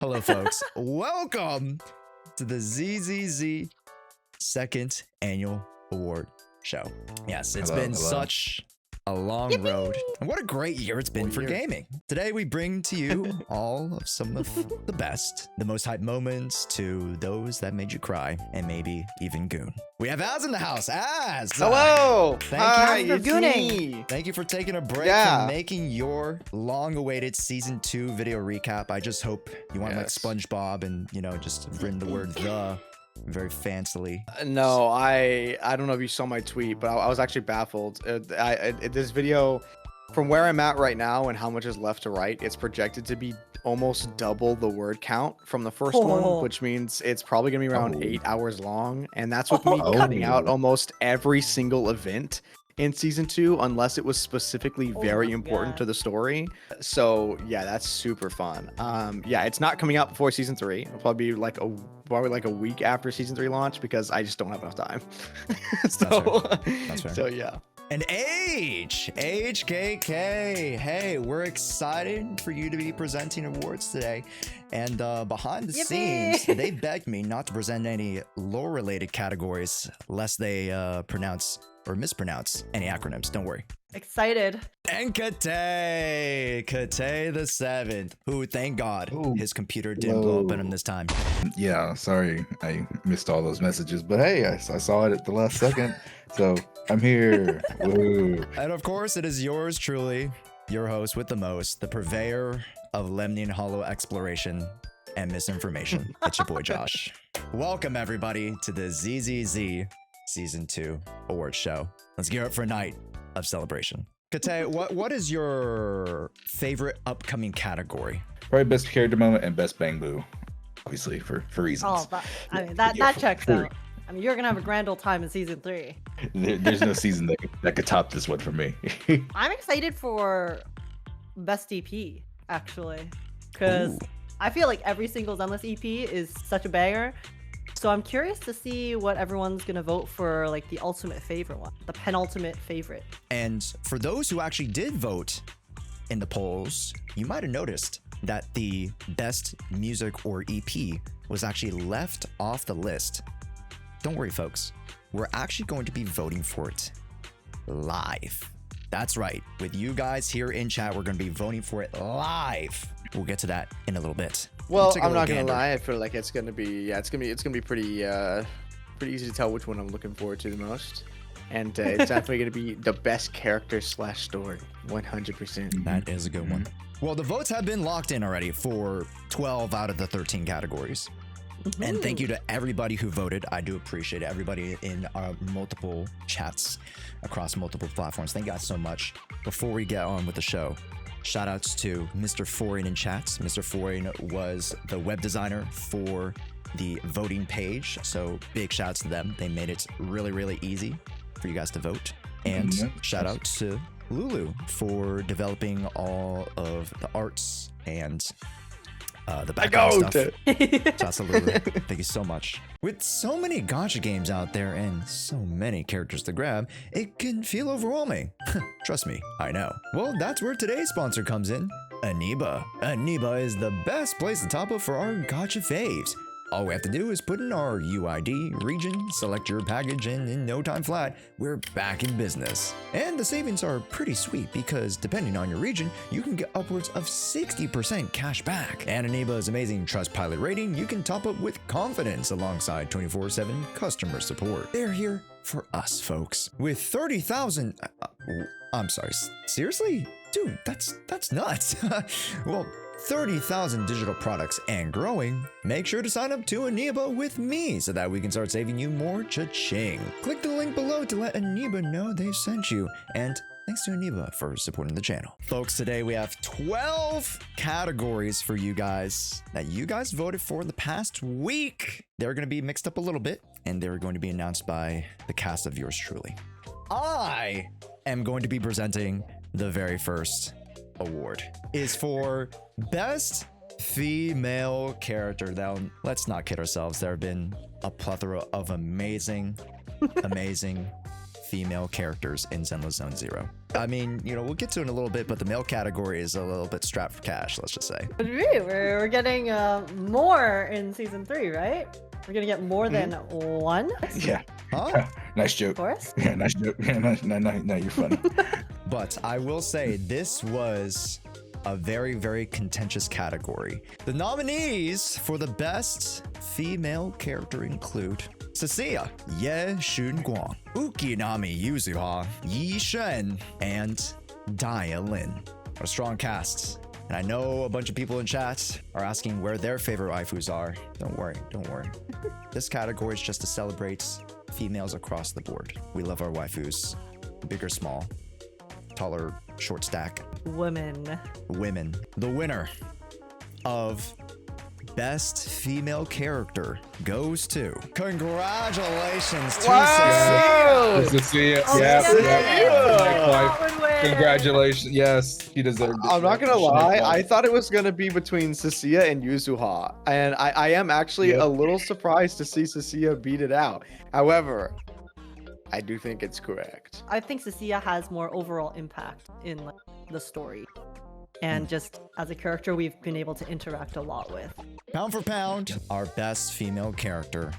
Hello, folks. Welcome to the ZZZ second annual award show. Yes, it's been such a long road. And what a great year it's been for gaming. Today, we bring to you all of some of the best, the most hype moments to those that made you cry, and maybe even goon. We have Az in the house. Az! Hello! Thank you for gooning. Thank you for taking a break from making your long-awaited season 2 video recap. I just hope you want like SpongeBob and, you know, just written the word "the" very fancily. No, I don't know if you saw my tweet, but I was actually baffled. This video, from where I'm at right now and how much is left to write, it's projected to be almost double the word count from the first one, which means it's probably gonna be around 8 hours long, and that's with me cutting out almost every single event in season 2 unless it was specifically very important to the story. So yeah, that's super fun. Yeah, it's not coming out before season 3. It'll probably be like a week after season 3 launch because I just don't have enough time. That's fair. So yeah. And HKK, hey, we're excited for you to be presenting awards today. And behind the scenes, they begged me not to present any lore-related categories lest they pronounce or mispronounce any acronyms. Don't worry. Excited. And Kate the 7th, who, thank God, his computer didn't blow up on him this time. Yeah, sorry I missed all those messages, but hey, I saw it at the last second, so I'm here. Woo. And of course, it is yours truly, your host with the most, the purveyor of Lemnian Hollow exploration and misinformation. It's your boy Josh. Welcome everybody to the ZZZ Season 2 award show. Let's gear up for a night of celebration. Kate, what is your favorite upcoming category? Probably best character moment and best Bangboo, obviously for reasons. Oh, that checks out. I mean, you're gonna have a grand old time in season 3. There's no season that could top this one for me. I'm excited for best EP actually, because I feel like every single Zenless EP is such a banger. So I'm curious to see what everyone's gonna vote for, like the ultimate favorite one, the penultimate favorite. And for those who actually did vote in the polls, you might have noticed that the best music or EP was actually left off the list. Don't worry, folks. We're actually going to be voting for it live. That's right. With you guys here in chat, we're going to be voting for it live. We'll get to that in a little bit. Well, I'm not gonna lie. I feel like it's gonna be it's gonna be pretty easy to tell which one I'm looking forward to the most, and it's definitely gonna be the best character / story, 100%. That is a good one. Well, the votes have been locked in already for 12 out of the 13 categories. And thank you to everybody who voted. I do appreciate it. Everybody in our multiple chats across multiple platforms. Thank you guys so much. Before we get on with the show, shout outs to Mr. Foreign in chats. Mr. Foreign was the web designer for the voting page. So big shouts to them. They made it really, really easy for you guys to vote. And shout out to Lulu for developing all of the arts and the background stuff. Shouts to Lulu. Thank you so much. With so many gacha games out there and so many characters to grab, it can feel overwhelming. Trust me, I know. Well, that's where today's sponsor comes in. Aniba. Aniba is the best place to top up for our gacha faves. All we have to do is put in our UID, region, select your package, and in no time flat, we're back in business. And the savings are pretty sweet because depending on your region, you can get upwards of 60% cash back. And Aniba's amazing Trustpilot rating, you can top up with confidence alongside 24/7 customer support. They're here for us, folks. With 30,000... I'm sorry, seriously? Dude, that's nuts. Well, 30,000 digital products and growing. Make sure to sign up to Aniba with me so that we can start saving you more cha-ching. Click the link below to let Aniba know they sent you. And thanks to Aniba for supporting the channel. Folks, today we have 12 categories for you guys that you guys voted for the past week. They're going to be mixed up a little bit and they're going to be announced by the cast of yours truly. I am going to be presenting the very first award. Is for best female character. Now, let's not kid ourselves. There have been a plethora of amazing female characters in Zenless Zone Zero. I mean, we'll get to it in a little bit, but the male category is a little bit strapped for cash, let's just say. We're getting more in season 3, right? We're gonna get more than one. Yeah. Huh? Nice joke. Of course. Yeah, nice joke. Yeah, no, you're funny. But I will say this was a very, very contentious category. The nominees for the best female character include Jshoea, yeshunguang, Ukinami Yuzuha, yixuan, and Lin. A strong cast. And I know a bunch of people in chat are asking where their favorite waifus are. Don't worry. This category is just to celebrate females across the board. We love our waifus, big or small, taller, short stack. Women. The winner of best female character goes to, congratulations to Wow! Good to see you. Oh, Yeah. Congratulations. Yes, he deserved it. I'm not gonna lie, I thought it was gonna be between Jshoea and Yuzuha, and I am actually a little surprised to see Jshoea beat it out. However, I do think it's correct. I think Jshoea has more overall impact in the story. And just as a character we've been able to interact a lot with. Pound for pound, our best female character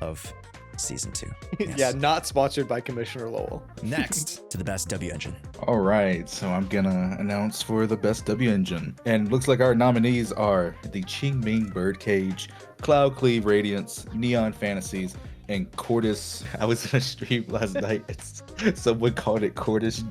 of season 2. Yes. Yeah, not sponsored by Commissioner Lowell. Next to the best W engine. All right, so I'm gonna announce for the best W engine, and looks like our nominees are the Qingming Birdcage, Cloud Cleave Radiance, Neon Fantasies, and Cordis. I was in a stream last night. Someone called it Cordis.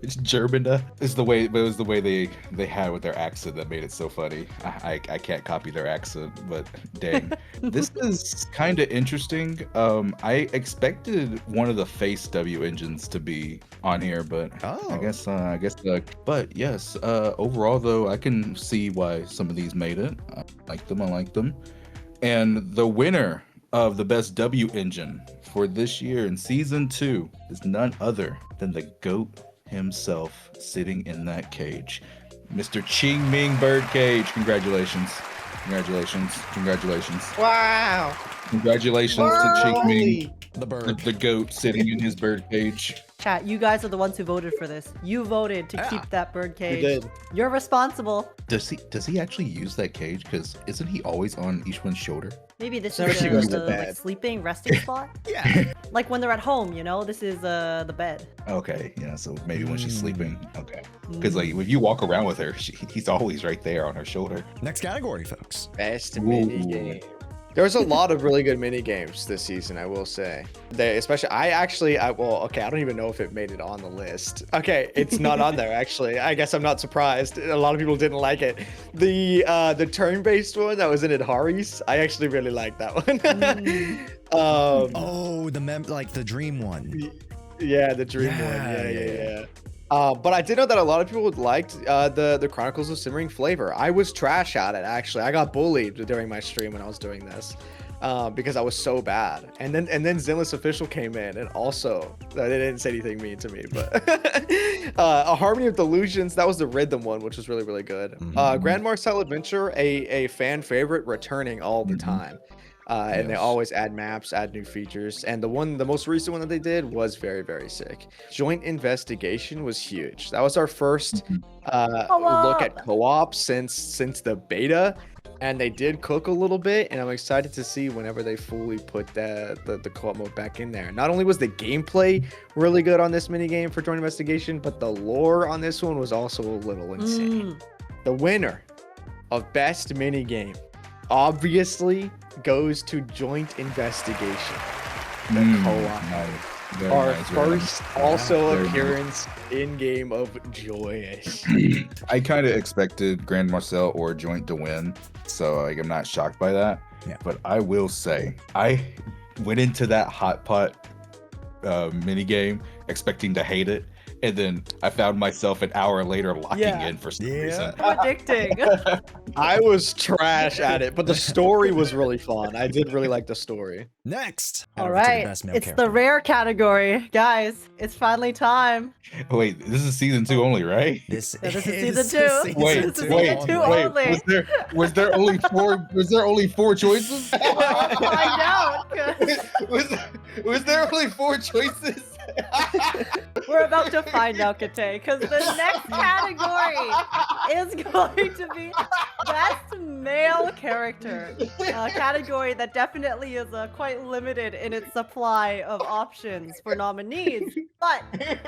It's Germana. It was the way they had with their accent that made it so funny. I can't copy their accent, but dang. This is kind of interesting. I expected one of the face W engines to be on here, but I guess but yes, overall though, I can see why some of these made it. I like them. And the winner of the best W engine for this year in season 2 is none other than the GOAT himself, sitting in that cage, Mr. Qingming Birdcage. Congratulations. Wow! Congratulations to Qingming, The bird. the GOAT, sitting in his birdcage. Chat, you guys are the ones who voted for this. You voted to keep that bird We cage. did. You're responsible. Does he actually use that cage? Because isn't he always on Yixuan's shoulder? Maybe this Never is she goes to the bed. sleeping, resting spot. Yeah. Like when they're at home, this is the bed. Okay, yeah. So maybe when she's sleeping. Okay. Because like if you walk around with her, he's always right there on her shoulder. Next category, folks. Best minigame. There's a lot of really good mini games this season, I will say. I don't even know if it made it on the list. Okay, it's not on there actually. I guess I'm not surprised. A lot of people didn't like it. The turn-based one that was in Idhari's, I actually really liked that one. The dream one. Yeah, the dream one. Yeah. But I did know that a lot of people liked the Chronicles of Simmering Flavor. I was trash at it, actually. I got bullied during my stream when I was doing this because I was so bad. And then Zenless Official came in, and also they didn't say anything mean to me. But A Harmony of Delusions, that was the rhythm one, which was really, really good. Grand Marcel Adventure, a fan favorite, returning all the time. And they always add maps, add new features. And the most recent one that they did was very, very sick. Joint Investigation was huge. That was our first look at co-op since the beta. And they did cook a little bit. And I'm excited to see whenever they fully put the co-op mode back in there. Not only was the gameplay really good on this minigame for Joint Investigation, but the lore on this one was also a little insane. The winner of best minigame obviously goes to Joint Investigation. The co-op. Our first appearance in game of Joyous. I kind of expected Grand Marcel or Joint to win, so I'm not shocked by that. Yeah. But I will say, I went into that hot pot mini game expecting to hate it, and then I found myself an hour later locking in for some reason. Addicting. I was trash at it, but the story was really fun. I did really like the story. Next. All right, it's the rare category. Guys, it's finally time. Wait, this is season 2 only, right? This is season 2. Wait, This is season 2 only. Was there only 4? Was there only 4 choices? Find out. was there only 4 choices? We're about to find out, Kate, because the next category is going to be Best Male Character. A category that definitely is quite limited in its supply of options for nominees, but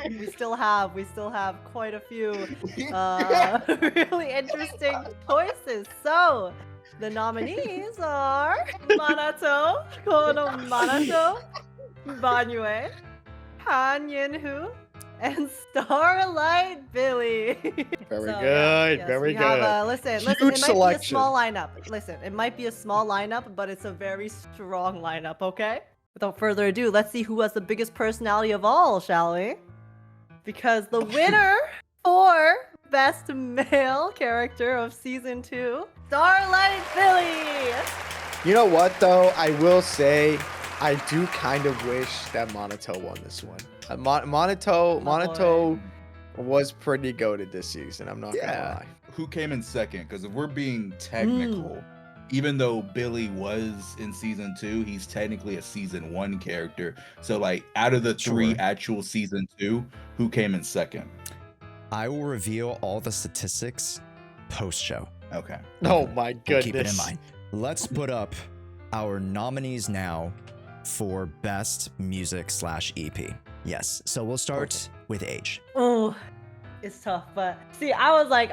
we still have quite a few really interesting choices. So the nominees are Manato, Kono Manato, Banyue, Han Yin-hoo, and Starlight Billy. Very So, good. yes, Very we good. have, listen, Huge it might selection. be a small lineup. Listen, it might be a small lineup, but it's a very strong lineup, okay? Without further ado, let's see who has the biggest personality of all, shall we? Because the winner for Best Male Character of Season 2, Starlight Billy! You know what, though? I will say, I do kind of wish that Monato won this one. Monato was pretty goated this season. I'm not gonna lie. Who came in second? Because if we're being technical, even though Billy was in season 2, he's technically a season 1 character. So, like, out of the 3 actual season 2, who came in second? I will reveal all the statistics post-show. Okay. Oh my goodness. We'll keep it in mind. Let's put up our nominees now for Best Music /EP. Yes, so we'll start with age. Oh, it's tough, but see, I was like,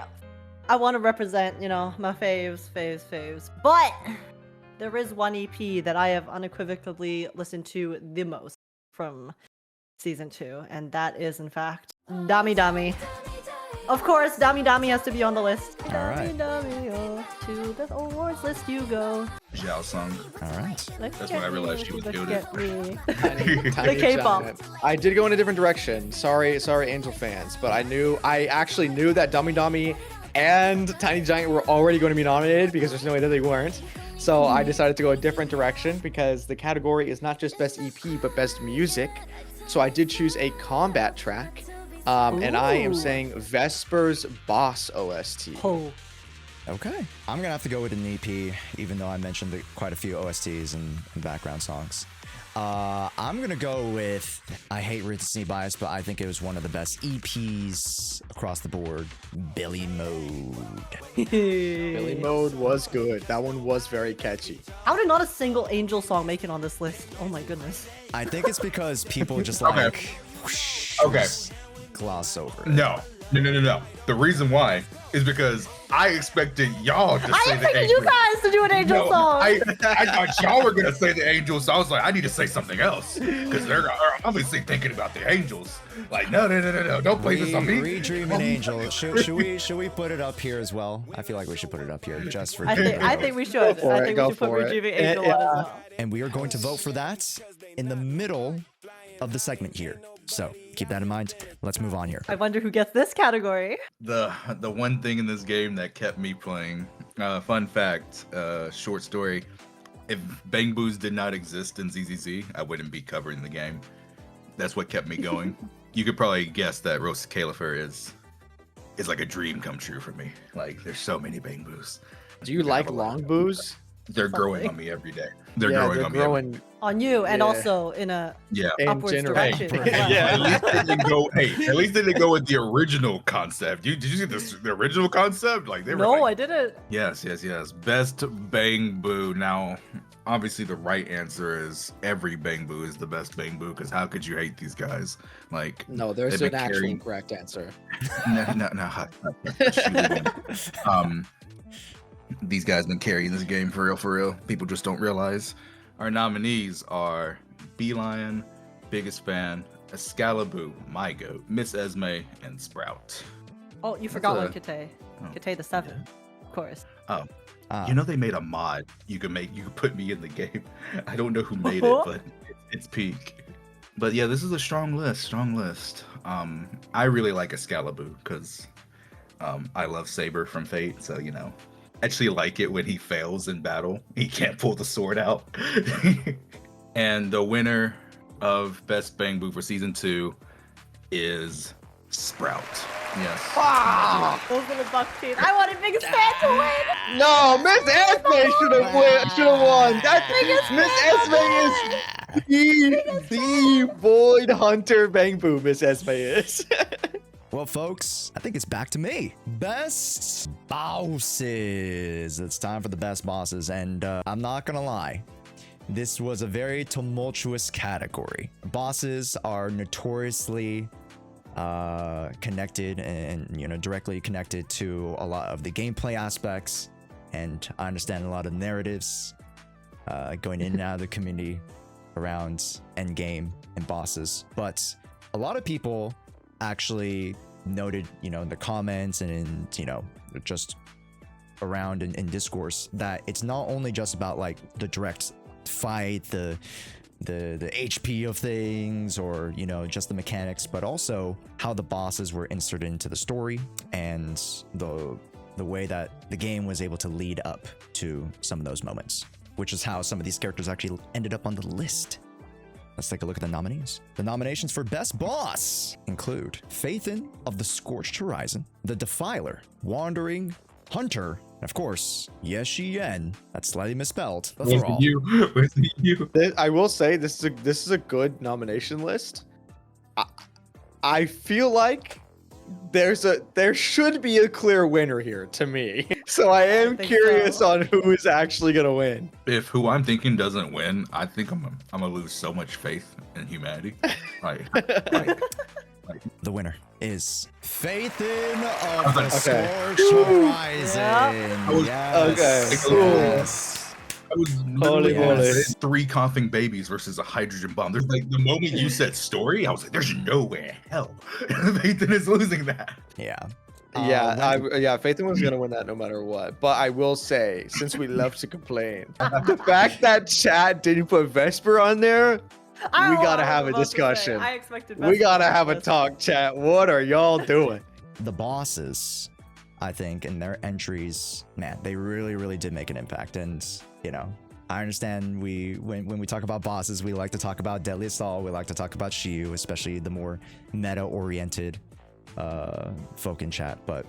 I want to represent, my faves. But there is one EP that I have unequivocally listened to the most from season 2, and that is, in fact, Dami Dami. Of course, Dami Dami has to be on the list. All right. Dami Dami, oh, to the awards list you go. Zhao Sung. All right. That's when I realized she was goated. Tiny K-pop. giant. I did go in a different direction. Sorry, Angel fans, but I actually knew that Dummy Dummy and Tiny Giant were already going to be nominated because there's no way that they weren't. So I decided to go a different direction because the category is not just Best EP, but Best Music. So I did choose a combat track. And I am saying Vesper's Boss OST. Oh. Okay. I'm going to have to go with an EP, even though I mentioned quite a few OSTs and background songs. I'm going to go with, I hate recency bias, but I think it was one of the best EPs across the board, Billy Mode. Billy Mode was good. That one was very catchy. How did not a single Angel song make it on this list? Oh my goodness. I think it's because people just whoosh, gloss over it. No. The reason why is because I expected y'all to say the I expected Angel. you guys to do an Angel song. I thought y'all were gonna say the Angels, so I was like, I need to say something else because they're obviously thinking about the Angels. Like, no, don't play this on me. Redream an Angel. Should we put it up here as well? I feel like we should put it up here just for. I think we should. I think we should put Retrieving Angel on as well. And we are going to vote for that in the middle of the segment here. So keep that in mind. Let's move on here. I wonder who gets this category. The one thing in this game that kept me playing. Fun fact, short story. If Bangboos did not exist in ZZZ, I wouldn't be covering the game. That's what kept me going. You could probably guess that Roast Califer is like a dream come true for me. Like, there's so many Bangboos. Do you like long boos? They're growing on me every day. They're growing on me. Growing on you, and also in a upwards direction. Yeah. At least they didn't go. At least they didn't go with the original concept. Did you see the original concept? Like they were. No, I didn't. Yes. Best Bangboo. Now, obviously, the right answer is every Bangboo is the best Bangboo. Because how could you hate these guys? Like, no, there's an actual correct answer. No. These guys been carrying this game for real. People just don't realize. Our nominees are Beeline, Biggest Fan, Excalibur, My Goat, Miss Esme, and Sprout. Oh, you forgot one, Kate. Kate the 7, of course. Oh, you know they made a mod. You could put me in the game. I don't know who made it, but it's peak. But yeah, this is a strong list. I really like Excalibur because I love Saber from Fate, so actually like it when he fails in battle. He can't pull the sword out. And the winner of Best Bangboo for Season 2 is Sprout. Yes. Ah! Those are the buck teeth. I wanted Biggest Fan to win. No, Miss Esme should have won. That Miss Esme is the Void Hunter Bangboo. Miss Esme is. Well, folks, I think it's back to me. Best bosses. It's time for the best bosses, and I'm not gonna lie. This was a very tumultuous category. Bosses are notoriously connected and, you know, directly connected to a lot of the gameplay aspects, and I understand a lot of narratives going in and out of the community around endgame and bosses. But a lot of people actually noted, you know, in the comments and in, you know, just around in discourse, that it's not only just about like the direct fight, the HP of things, or, you know, just the mechanics, but also how the bosses were inserted into the story and the way that the game was able to lead up to some of those moments, which is how some of these characters actually ended up on the list. Let's take a look at the nominees. The nominations for Best Boss include Phaethon of the Scorched Horizon, The Defiler, Wandering Hunter, and of course, Yeshunguang. That's slightly misspelled. But for all. Where's the you? I will say this is a good nomination list. I feel like there should be a clear winner here to me. So I am curious on who is actually gonna win. If who I'm thinking doesn't win, I think I'm gonna lose so much faith in humanity. Like, The winner is Phaethon of the Okay. Scorched Horizon. Yeah. Okay, cool. Yes. I was Holy literally moly. 3 coughing babies versus a hydrogen bomb. There's like the moment you said story, I was like, there's no way in hell Phaethon is losing that. Yeah. Yeah, Phaethon was gonna win that no matter what. But I will say, since we love to complain, the fact that chat didn't put Vesper on there, we gotta have a discussion. I expected. We gotta Vesper have a this. talk, chat. What are y'all doing? The bosses, I think, in their entries, man, they really did make an impact. And, you know, I understand when we talk about bosses, we like to talk about Deadly Assault, we like to talk about Shiyu, especially the more meta-oriented folk in chat. But,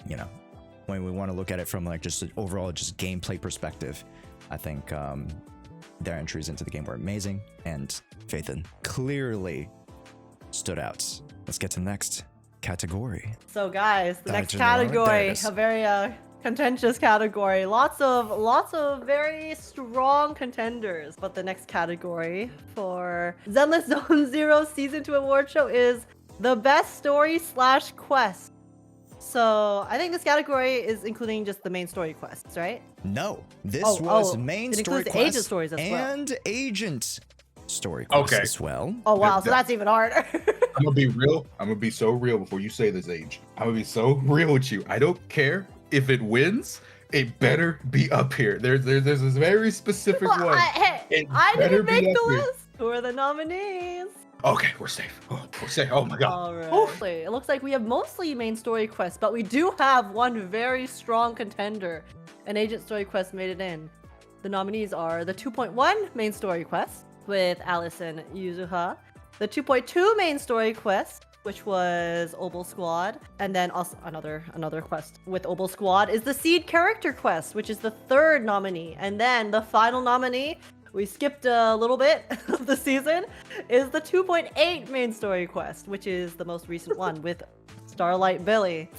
you know, when we want to look at it from like just an overall just gameplay perspective, I think their entries into the game were amazing, and Phaethon clearly stood out. Let's get to the next category. So guys, the next Dungeon Lord, there category, it is. a very contentious category. Lots of very strong contenders. But the next category for Zenless Zone Zero Season 2 Award Show is the best story / quest. So I think this category is including just the main story quests, right? No, this Oh, was oh, main it story includes quest agent stories as well. and agent story quest Okay. as well. Oh wow, so that- that's even harder. I'm gonna be real. I'm gonna be so real before you say this age. I'm gonna be so real with you. I don't care if it wins. It better be up here. There's this very specific Well, one. I It didn't better be make the up here. list. Who are the nominees? Okay, we're safe. Oh, we're safe. Oh my god. All right. It looks like we have mostly main story quests, but we do have one very strong contender. An agent story quest made it in. The nominees are the 2.1 main story quest with Alice and Yuzuha, the 2.2 main story quest, which was Obel Squad, and then also another quest with Obel Squad is the Seed character quest, which is the 3rd nominee, and then the final nominee. We skipped a little bit of the season, is the 2.8 main story quest, which is the most recent one with Starlight Billy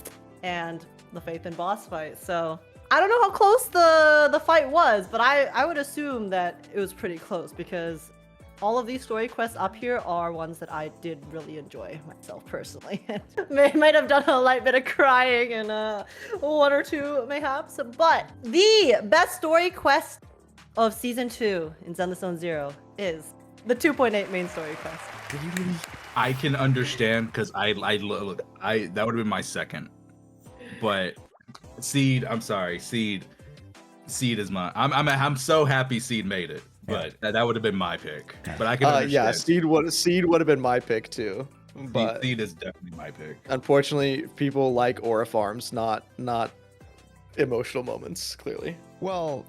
and the Phaethon boss fight. So I don't know how close the fight was, but I would assume that it was pretty close because all of these story quests up here are ones that I did really enjoy myself personally. Might have done a light bit of crying and one or two mayhaps, but the best story quest of season 2 in Zenless Zone Zero is the 2.8 main story quest. I can understand because I that would have been my second, but Seed. I'm sorry, Seed is mine. I'm so happy Seed made it, but that would have been my pick. But I can understand. Yeah, Seed would have been my pick too. But Seed is definitely my pick. unfortunately, people like Aura Farms, not emotional moments. Clearly. Well,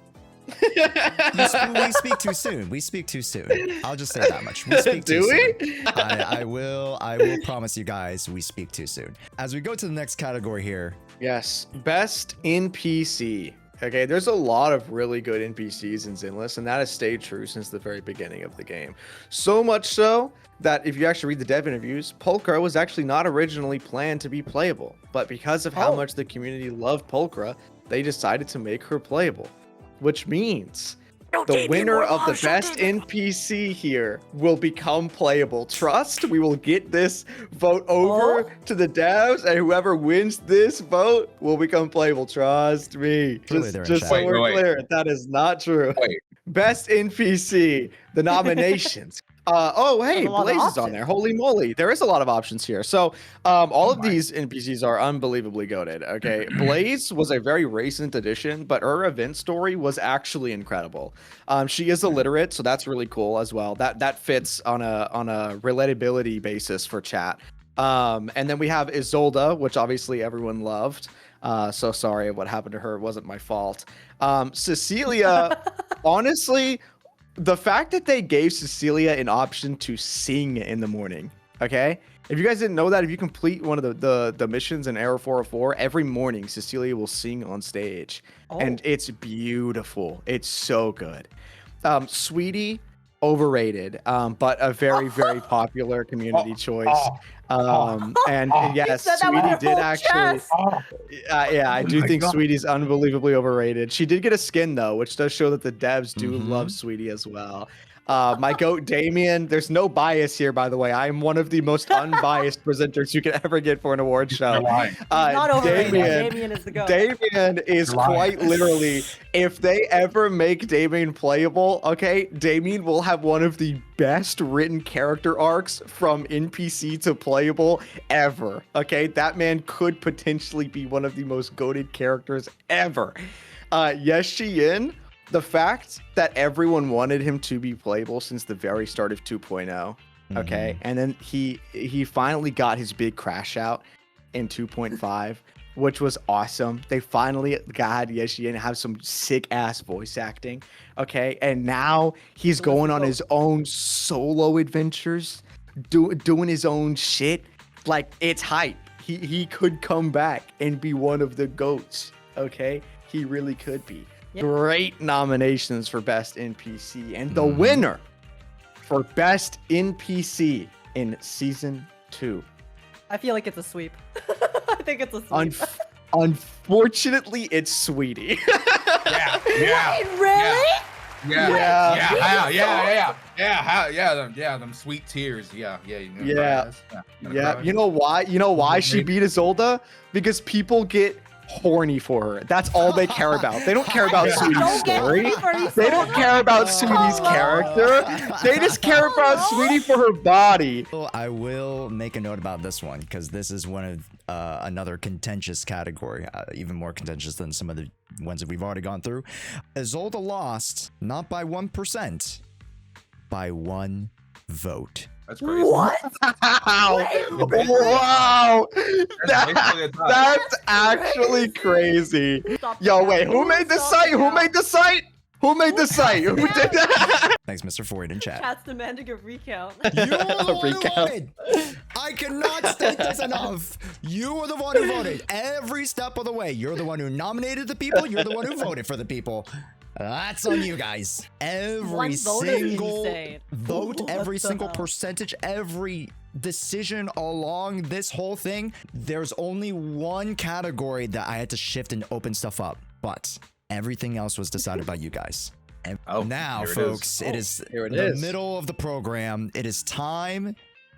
We speak too soon. We speak too soon. I'll just say that much. We speak too Do soon. I will promise you guys we speak too soon. As we go to the next category here. Yes, best NPC. Okay, there's a lot of really good NPCs in Zenless, and that has stayed true since the very beginning of the game. So much so that if you actually read the dev interviews, Pulchra was actually not originally planned to be playable, but because of how much the community loved Pulchra, they decided to make her playable, which means the winner of the best NPC here will become playable. Trust, we will get this vote over to the devs, and whoever wins this vote will become playable. Trust me. Just so we're clear, that is not true. Best NPC, the nominations. Oh, hey, Blaze is on there. Holy moly. There is a lot of options here. So all of these NPCs are unbelievably goated. Okay. Blaze was a very recent addition, but her event story was actually incredible. She is illiterate, so that's really cool as well. That fits on a relatability basis for chat. And then we have Isolde, which obviously everyone loved. So sorry what happened to her. It wasn't my fault. Cecilia, honestly, the fact that they gave Cecilia an option to sing in the morning, okay? If you guys didn't know that, if you complete one of the missions in Error 404, every morning Cecilia will sing on stage. And it's beautiful. It's so good. Sweetie, overrated, but a very, very popular community choice. And yes, Sweetie did actually. Yeah, I do think Sweetie's unbelievably overrated. She did get a skin though, which does show that the devs do love Sweetie as well. My goat Damien, there's no bias here, by the way. I'm one of the most unbiased presenters you could ever get for an award show. Not overrated. Damien is the goat. Damien is quite literally, if they ever make Damien playable, okay, Damien will have one of the best written character arcs from NPC to playable ever. Okay, that man could potentially be one of the most goated characters ever. Yixuan, the fact that everyone wanted him to be playable since the very start of 2.0, okay, and then he finally got his big crash out in 2.5, which was awesome. They finally got Yixuan have some sick ass voice acting, okay, and now he's going on his own solo adventures, doing his own shit. Like, it's hype. He could come back and be one of the goats, okay? He really could be. Yep. Great nominations for best NPC, and the winner for best NPC in season 2. I feel like it's a sweep. I think it's a sweep. Unfortunately, it's Sweetie. Wait, really? Them sweet tears. Yeah. You know why? You know why she beat Isolde? Because people get horny for her. That's all they care about. They don't care about Sweetie's story. They don't care about Sweetie's character. They just care about Sweetie for her body. I will make a note about this one because this is one of another contentious category, even more contentious than some of the ones that we've already gone through. Isolde lost not by 1%, by 1 vote. That's crazy. What? Wow. That's actually crazy. Yo, wait, who made the site? Who made the site? Who made the site? Who did that? Thanks, Mr. Ford in chat. Chat's demanding a recount. You're the one who voted. I cannot state this enough. You were the one who voted every step of the way. You're the one who nominated the people. You're the one who voted for the people. That's on you guys. Every single vote, every single percentage, every decision along this whole thing. There's only one category that I had to shift and open stuff up, but everything else was decided by you guys. And now, folks, it is the middle of the program. It is time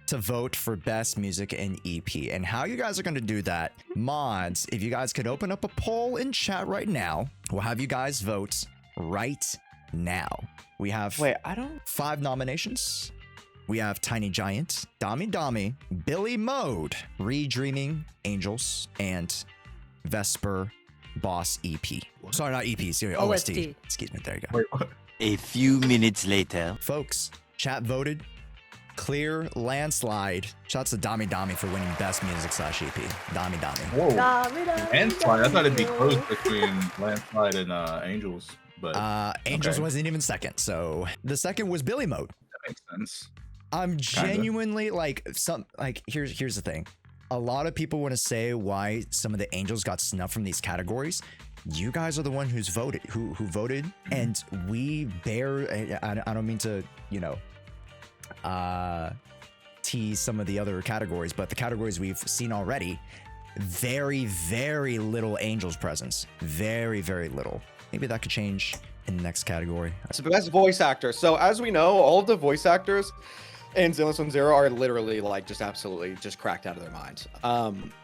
to vote for best music in EP. And how you guys are going to do that, mods, if you guys could open up a poll in chat right now, we'll have you guys vote right now. We have 5 nominations. We have Tiny Giant, Dami, Billy Mode, Redreaming Angels, and Vesper Boss EP. Sorry, not EP, sorry, OST. Excuse me, there you go. Wait, what? A few minutes later. Folks, chat voted. Clear landslide. Shouts to Dami for winning best music / EP. Dami. Whoa. Landslide. I thought it'd be close between Landslide and Angels. but Angels okay. wasn't even second. So the second was Billy Mode. That makes sense. I'm genuinely here's the thing. A lot of people want to say why some of the Angels got snubbed from these categories. You guys are the one who voted, and we I don't mean to, tease some of the other categories, but the categories we've seen already, very, very little Angels presence. Very, very little. Maybe that could change in the next category. So best voice actor. So as we know, all of the voice actors in Zenless 1-0 are literally like just absolutely just cracked out of their minds.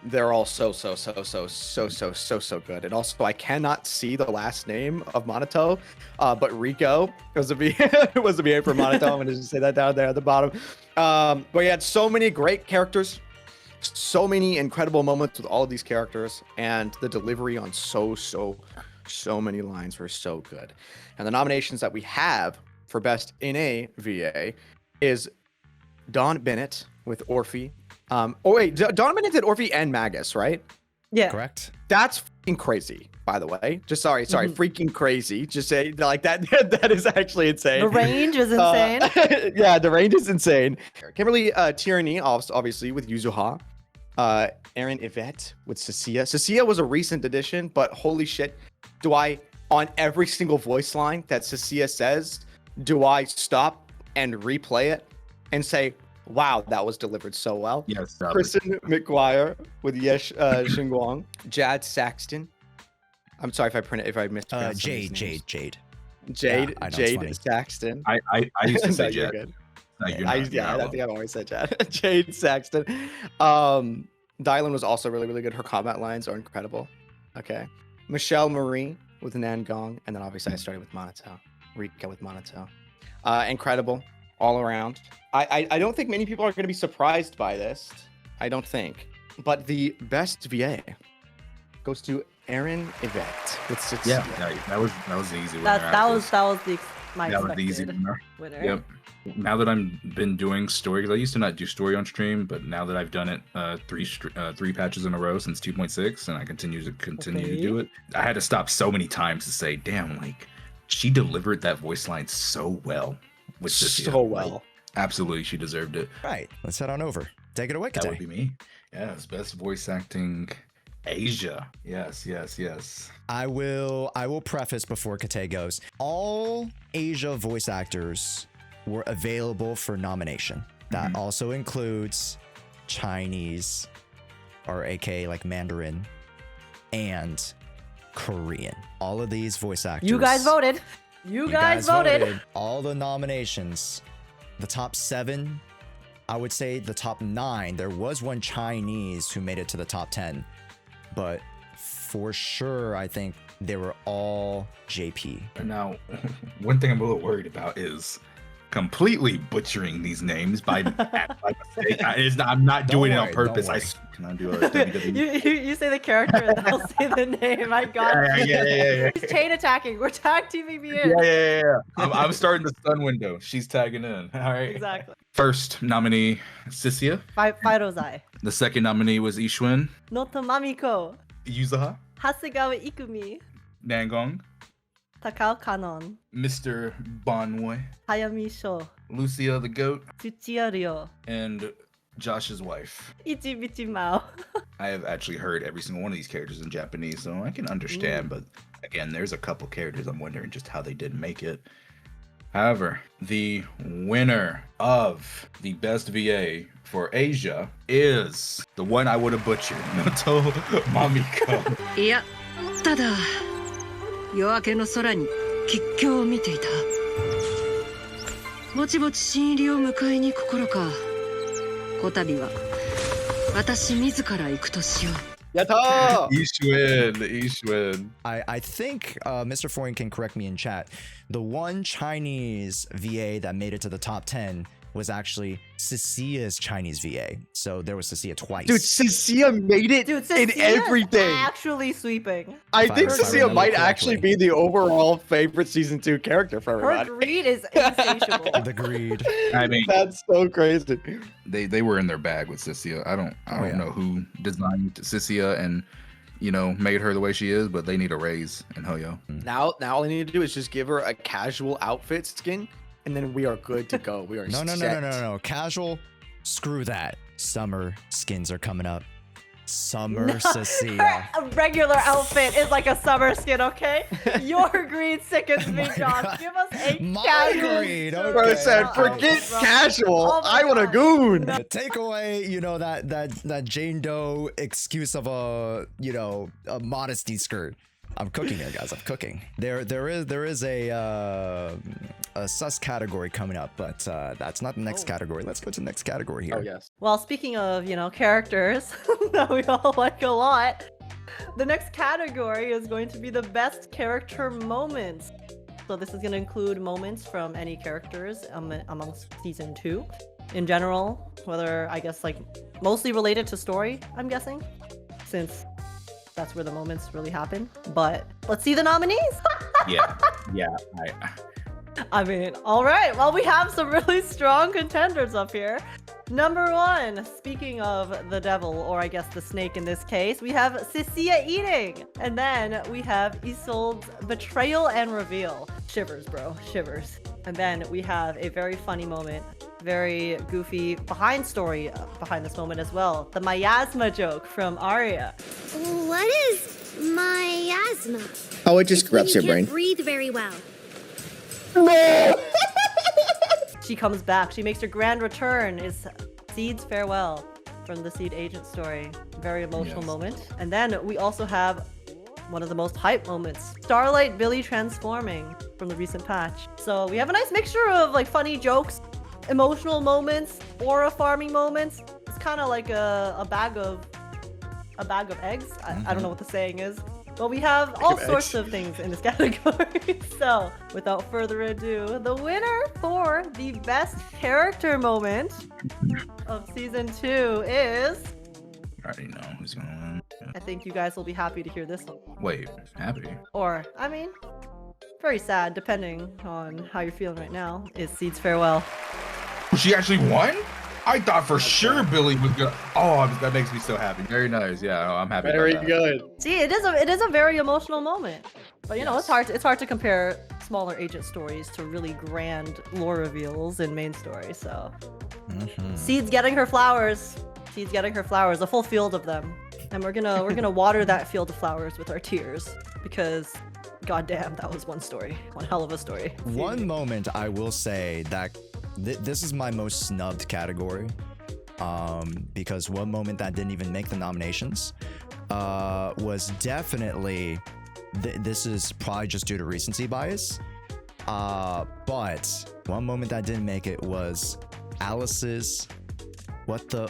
They're all so good. And also, I cannot see the last name of Monato, but Rico was the VA for Monato. I'm gonna just say that down there at the bottom. But he had so many great characters, so many incredible moments with all of these characters, and the delivery on so many lines were so good. And the nominations that we have for best NA VA is Dawn Bennett with Orphe. Dawn Bennett did Orphe and Magus, right? Yeah. Correct. That's freaking crazy, by the way. Just freaking crazy. Just say like that. That is actually insane. The range is insane. Yeah, the range is insane. Kimberly Tierney, obviously with Yuzuha. Aaron Yvette with Cecilia. Cecilia was a recent addition, but holy shit, do I, on every single voice line that Cecilia says, do I stop and replay it and say, wow, that was delivered so well? Yes. Kristen McGuire with yeshunguang. Jad Saxton. I'm sorry if I mispronounced Jade. Jade Yeah, Jade Saxton. I used to say No, you're Jed. good. No, you're I not. think I've always said Jad. Jade Saxton. Dylan was also really, really good. Her combat lines are incredible. Okay. Michelle Marie with Nangong. And then obviously I started with Monato. Rika with Monato. Incredible all around. I don't think many people are going to be surprised by this. I don't think. But the best VA goes to Aaron Yvette with 6. Yeah, that was the easy winner. That was my that was the easy expected winner. winner. Yep. Now that I've been doing story, because I used to not do story on stream, but now that I've done it three patches in a row since 2.6, and I continue to do it, I had to stop so many times to say, damn, like she delivered that voice line so well. With Cecilia. So well. Like, absolutely, she deserved it. Right. Let's head on over. Take it away, That Kate. would be me. Yes, best voice acting, Asia. Yes. I will preface before Kate goes. All Asia voice actors were available for nomination. That also includes Chinese, or aka like Mandarin, and Korean. All of these voice actors. You guys voted. You guys voted. All the nominations, the top 7, I would say the top 9. There was one Chinese who made it to the top 10, but for sure, I think they were all JP. Now, one thing I'm a little worried about is completely butchering these names by mistake. I'm not doing it on purpose. Can I do a WWE? you say the character and I'll say the name. I got it. Yeah. He's chain attacking. We're tag teaming me in. Yeah. I'm starting the stun window. She's tagging in. All right. Exactly. First nominee, Cecilia. Firozai. The second nominee was Yixuan. Noto Mamiko. Yuzaha. Hasegawa Ikumi. Nangong. Takao Kanon. Mr. Bonway. Hayami Sho. Lucia the Goat. Tsuchiya Ryo. And Josh's wife. Ichibichi Mao. I have actually heard every single one of these characters in Japanese, so I can understand, but again, there's a couple characters I'm wondering just how they didn't make it. However, the winner of the best VA for Asia is the one I would have butchered, Noto Mamiko. いや、ただ夜明けの空に吉凶を見ていた。ぼちぼち新入りを迎えに行く頃か。こたびは私自ら行くとしよう。 Yatta! Yixuan. I think Mr. Foreign can correct me in chat. The one Chinese VA that made it to the top 10 was actually Cecilia's Chinese VA. So there was Cecilia twice. Dude, Cecilia made it Dude, in Cecilia's everything. actually sweeping. I If I think remember Cecilia might correctly. actually be the overall favorite season 2 character for Her everybody. greed is insatiable. The greed. I mean, That's so crazy. they were in their bag with Cecilia. I don't yeah. know who designed Cecilia, and made her the way she is, but they need a raise in Hoyo. Now all I need to do is just give her a casual outfit skin, and then we are good to go. We are No. Casual, screw that. Summer skins are coming up. Summer Cecilia. A regular outfit is like a summer skin, okay? Your greed sickens me, Josh. Give us a My casual. greed, summer okay. Bro said, forget outfit, bro. casual. Oh my I want a God. goon. Take away, that Jane Doe excuse of a modesty skirt. I'm cooking here, guys. I'm cooking. There is a sus category coming up, but that's not the next category. Let's go to the next category here. Oh yes. Well, speaking of, characters that we all like a lot, the next category is going to be the best character moments. So this is going to include moments from any characters amongst season 2. In general, whether, I guess, like, mostly related to story, I'm guessing, since that's where the moments really happen. But let's see the nominees. Yeah. I mean, all right. Well, we have some really strong contenders up here. Number 1, speaking of the devil, or I guess the snake in this case, we have Cecilia eating. And then we have Isolde's betrayal and reveal. Shivers, bro. Shivers. And then we have a very funny moment, very goofy behind story behind this moment as well. The miasma joke from Arya. What is miasma? Oh, it just corrupts your You can't brain. breathe very well. She comes back. She makes her grand return. Is Seed's farewell from the Seed agent story. Very emotional Yes. moment. And then we also have one of the most hype moments, Starlight Billy transforming from the recent patch. So we have a nice mixture of like funny jokes, emotional moments, aura farming moments. It's kind of like a bag of eggs. I don't know what the saying is. But we have all of sorts eggs. of things in this category. So, without further ado, the winner for the best character moment of season 2 is... I already know who's gonna win. I think you guys will be happy to hear this one. Wait, happy? Or, I mean, very sad, depending on how you're feeling right now, is Seed's farewell. She actually won? I thought for sure Billy was gonna. Oh, that makes me so happy. Very nice. Yeah, I'm happy. Very about that. good. See, it is a very emotional moment. But it's hard to compare smaller agent stories to really grand lore reveals in main story. So Seed's getting her flowers. She's getting her flowers, a full field of them. And we're gonna water that field of flowers with our tears because goddamn, that was one story. One hell of a story. One moment I will say that this is my most snubbed category, because one moment that didn't even make the nominations was definitely this is probably just due to recency bias, but one moment that didn't make it was Alice's what the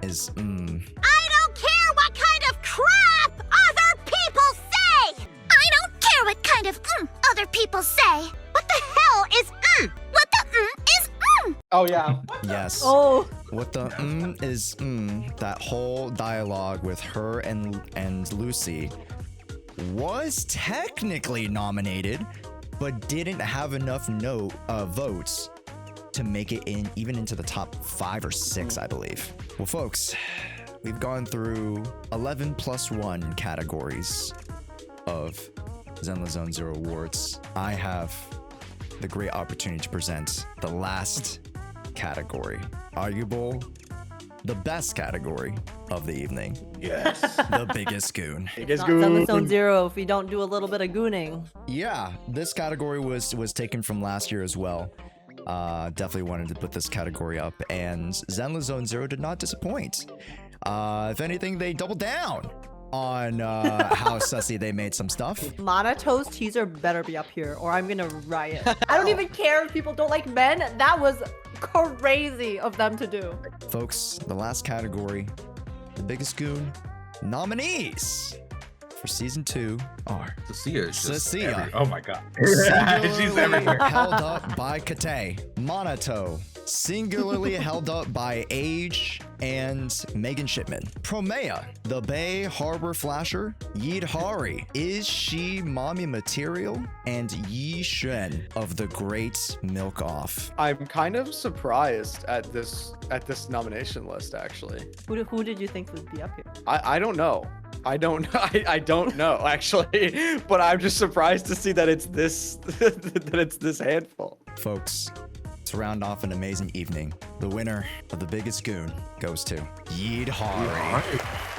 is I don't care what kind of crap other people say! I don't care what kind of other people say! What the hell is What the is Oh yeah. yes. Oh, What the is that whole dialogue with her and Lucy was technically nominated, but didn't have enough votes to make it even into the top 5 or 6, I believe. Well, folks, we've gone through 11 plus 1 categories of Zenless Zone Zero Awards. I have the great opportunity to present the last category, the best category of the evening, Yes. the biggest goon. Biggest not Zenless Zone goon. Zero if we don't do a little bit of gooning. Yeah, this category was taken from last year as well. Definitely wanted to put this category up, and Zenless Zone Zero did not disappoint. If anything, they doubled down on how sussy they made some stuff. Monato's teaser better be up here or I'm gonna riot. I don't even care if people don't like men. That was crazy of them to do. Folks, the last category, the biggest goon nominees for season 2 are Cecilia is just Cecilia. oh my god. She's singularly everywhere. held up by Kate, Monato, singularly held up by Age and Megan Shipman, Promea, the Bay Harbor Flasher, Yidhari, Is She Mommy Material, and Yixuan of the Great Milk Off. I'm kind of surprised at this nomination list actually. Who did you think would be up here? I don't know. I don't know actually, but I'm just surprised to see that it's this that it's this handful. Folks, to round off an amazing evening, the winner of the biggest goon goes to Yidhari.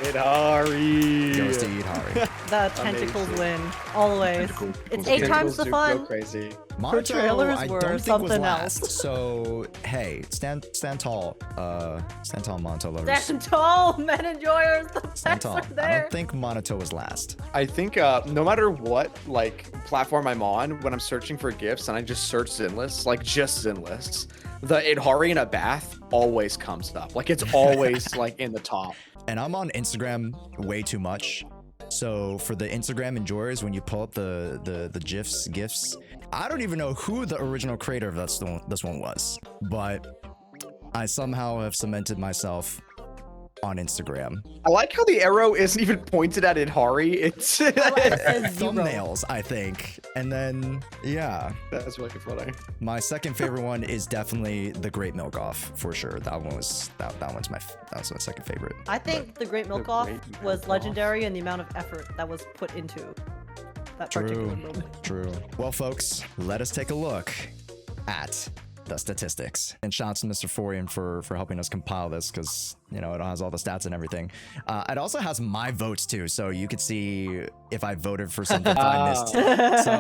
Idari. Goes to Yidhari. The tentacles win always. It's 8 times the Go fun. crazy. Monato, trailers I were don't think was something last. else. So hey, stand tall, Monato lovers. Stand tall, men enjoyers. The Stand best tall. are I there. don't think Monato was last. I think no matter what like platform I'm on, when I'm searching for gifts and I just search Zinless, like just Zinless, the Idhari in a bath always comes up. Like it's always like in the top. And I'm on Instagram way too much. So for the Instagram enjoyers, when you pull up the gifs, I don't even know who the original creator of this one was, but I somehow have cemented myself on Instagram. I like how the arrow isn't even pointed at Idhari. It's It says 0. Thumbnails, I think. And then, yeah. that's really funny. My second favorite one is definitely the Great Milk Off, for sure. That was my second favorite. I think the Great Milk Off Great Milk was Off. legendary in the amount of effort that was put into that particular True. moment. True. Well, folks, let us take a look at the statistics. And shout out to Mr. Forian for helping us compile this, because you know it has all the stats and everything. It also has my votes too, so you could see if I voted for something that I missed. So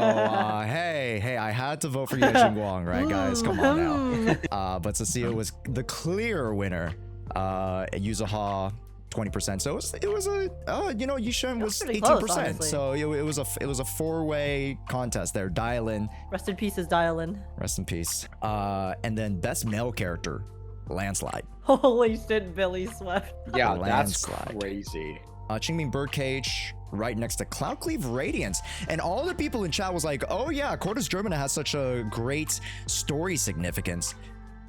hey, I had to vote for yeshunguang, right, guys? Come on now. But Cecilia was the clear winner. Yuzaha 20%. So it was a Yixuan was pretty 18%. close, honestly. So it was a 4-way contest there. Dial in. Rest in peace is dial-in. Rest in peace. And then best male character, Landslide. Holy shit, Billy swept. Yeah, that's Landslide. crazy. Qingming Birdcage right next to Cloudcleave Radiance. And all the people in chat was like, oh yeah, Cortes Germana has such a great story significance.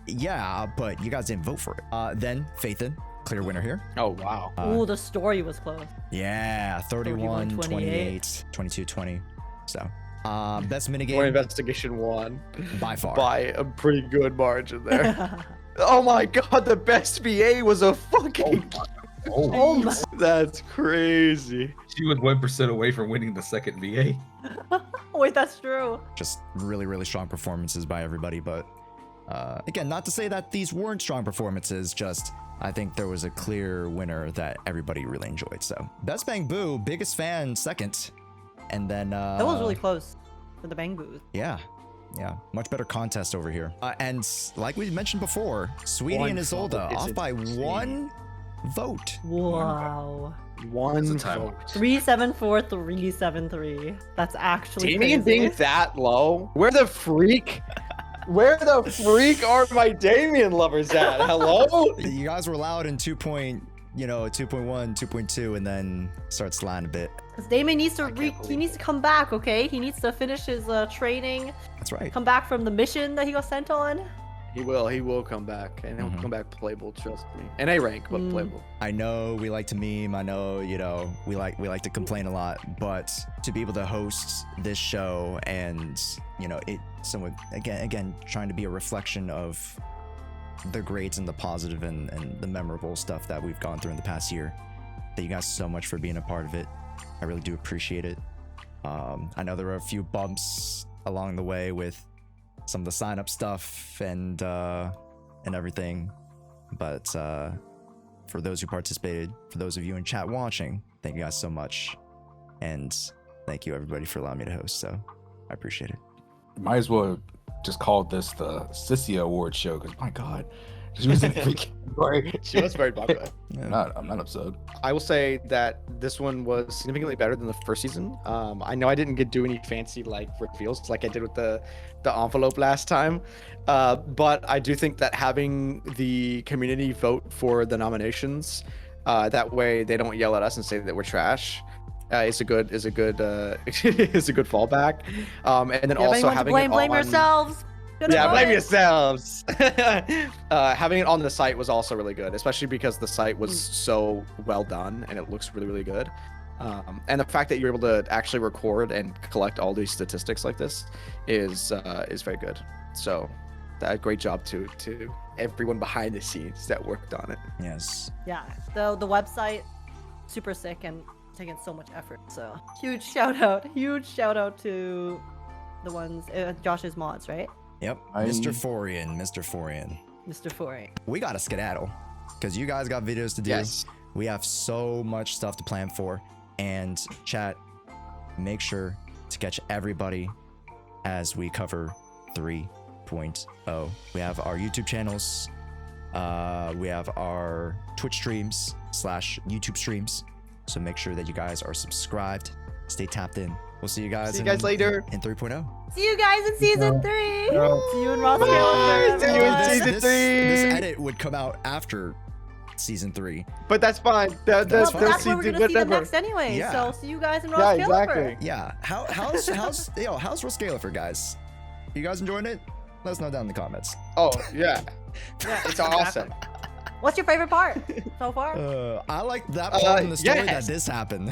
Yeah, but you guys didn't vote for it. Then Faithin, clear winner here. Oh wow. Ooh, the story was close. Yeah, 31, 31, 28, 22, 20. So, best Or minigame investigation 1 by far. by a pretty good margin there. Oh my god, the best VA was a fucking. Oh my. That's crazy. She was 1% away from winning the second VA. Wait, that's true. Just really, really strong performances by everybody. But again, not to say that these weren't strong performances, just I think there was a clear winner that everybody really enjoyed. So, best Bangboo, biggest fan, second. And then That was really close for the Bangboo. yeah, much better contest over here. And like we mentioned before, Sweetie One and Isolde vote is off by insane. 1 vote. Wow. One It's a tie. vote. 374, 373. That's actually Damien crazy. being that low? Where the freak are my Damien lovers at? Hello? You guys were loud in 2.1, 2.2, and then start sliding a bit. Because Damien needs to believe he needs to come back, okay? He needs to finish his training, That's right. come back from the mission that he got sent on. He will come back, and he'll Mhm. come back playable. Trust me. In A rank, but playable. I know we like to meme. I know, we like to complain a lot, but to be able to host this show and, it somewhat again trying to be a reflection of the greats and the positive and the memorable stuff that we've gone through in the past year. Thank you guys so much for being a part of it. I really do appreciate it. I know there were a few bumps along the way with some of the sign up stuff and everything, but for those who participated, for those of you in chat watching, thank you guys so much, and thank you everybody for allowing me to host. So I appreciate it. Might as well just call this the Sissy Award show, because my god, she was in every category. She was very popular. Yeah. I'm not upset. I will say that this one was significantly better than the first season. I know I didn't do any fancy like reveals like I did with the envelope last time, but I do think that having the community vote for the nominations, that way they don't yell at us and say that we're trash. Is a good is a good fallback. And then Yeah, also anyone to having blame it on, yourselves. Good yeah, about blame it. yourselves. Having it on the site was also really good, especially because the site was so well done and it looks really, really good. And the fact that you're able to actually record and collect all these statistics like this is very good. So, great job to everyone behind the scenes that worked on it. Yes. Yeah, the website, super sick, and taken so much effort. So huge shout out to the ones Josh's mods, right? Yep. Mr. Forian. Mr. Foray. We gotta skedaddle because you guys got videos to do. Yes. We have so much stuff to plan for. And chat, make sure to catch everybody as we cover 3.0. We have our YouTube channels. We have our Twitch streams / YouTube streams. So make sure that you guys are subscribed. Stay tapped in. We'll see you guys. Later in 3.0. See you guys in season 3. See you in Ross Bye. Gallagher. See you in everyone. season 3. This edit would come out after season 3. But that's fine. Well, That's but fine. that's where we're gonna see them next anyway. Yeah. So see you guys in Ross Yeah, Gallagher. exactly. Yeah. How's Ross Gallagher, guys? You guys enjoying it? Let us know down in the comments. Oh yeah, Yeah, it's awesome. What's your favorite part so far? I like that part in the story yes. that this happened.